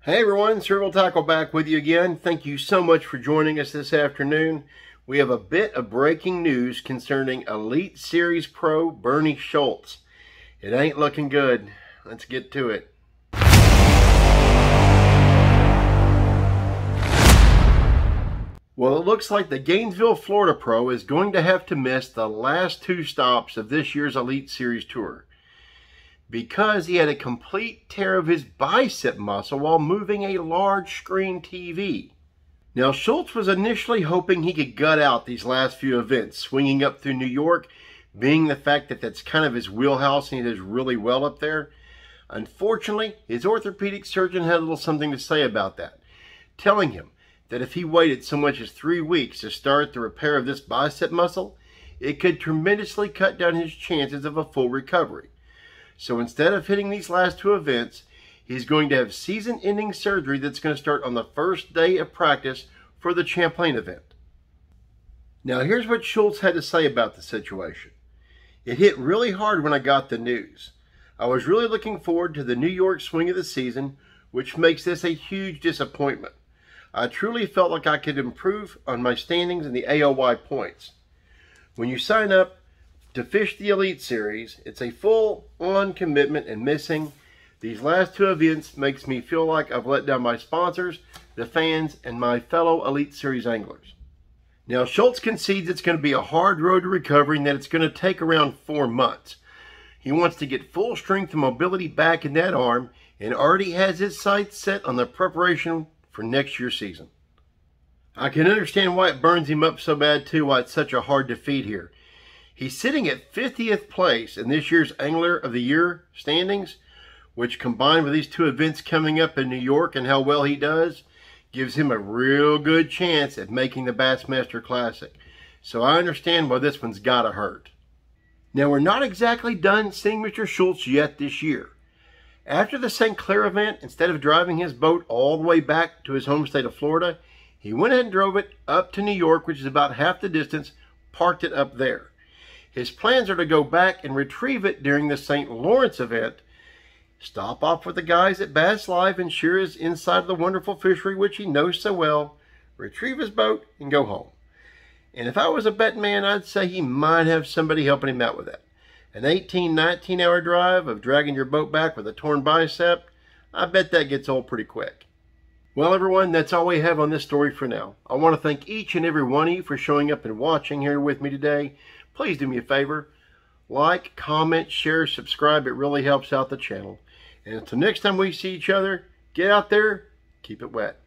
Hey everyone, Cerebral Tackle back with you again. Thank you so much for joining us this afternoon. We have a bit of breaking news concerning Elite Series Pro Bernie Schultz. It ain't looking good. Let's get to it. Well, it looks like the Gainesville, Florida Pro is going to have to miss the last two stops of this year's Elite Series Tour, because he had a complete tear of his bicep muscle while moving a large screen TV. Now, Schultz was initially hoping he could gut out these last few events, swinging up through New York, being the fact that that's kind of his wheelhouse and he does really well up there. Unfortunately, his orthopedic surgeon had a little something to say about that, telling him that if he waited so much as 3 weeks to start the repair of this bicep muscle, it could tremendously cut down his chances of a full recovery. So instead of hitting these last two events, he's going to have season-ending surgery that's going to start on the first day of practice for the Champlain event. Now here's what Schultz had to say about the situation. It hit really hard when I got the news. I was really looking forward to the New York swing of the season, which makes this a huge disappointment. I truly felt like I could improve on my standings in the AOY points. When you sign up to fish the Elite Series, it's a full-on commitment, and missing these last two events makes me feel like I've let down my sponsors, the fans, and my fellow Elite Series anglers. Now, Schultz concedes it's going to be a hard road to recovery and that it's going to take around 4 months. He wants to get full strength and mobility back in that arm and already has his sights set on the preparation for next year's season. I can understand why it burns him up so bad too, why it's such a hard defeat here. He's sitting at 50th place in this year's Angler of the Year standings, which combined with these two events coming up in New York and how well he does, gives him a real good chance at making the Bassmaster Classic. So I understand why this one's gotta hurt. Now, we're not exactly done seeing Mr. Schultz yet this year. After the St. Clair event, instead of driving his boat all the way back to his home state of Florida, he went ahead and drove it up to New York, which is about half the distance, parked it up there. His plans are to go back and retrieve it during the St. Lawrence event, stop off with the guys at Bass Live and share his insight of the wonderful fishery which he knows so well, retrieve his boat, and go home. And if I was a betting man, I'd say he might have somebody helping him out with that. An 18, 19-hour drive of dragging your boat back with a torn bicep, I bet that gets old pretty quick. Well, everyone, that's all we have on this story for now. I want to thank each and every one of you for showing up and watching here with me today. Please do me a favor. Like, comment, share, subscribe. It really helps out the channel. And until next time we see each other, get out there, keep it wet.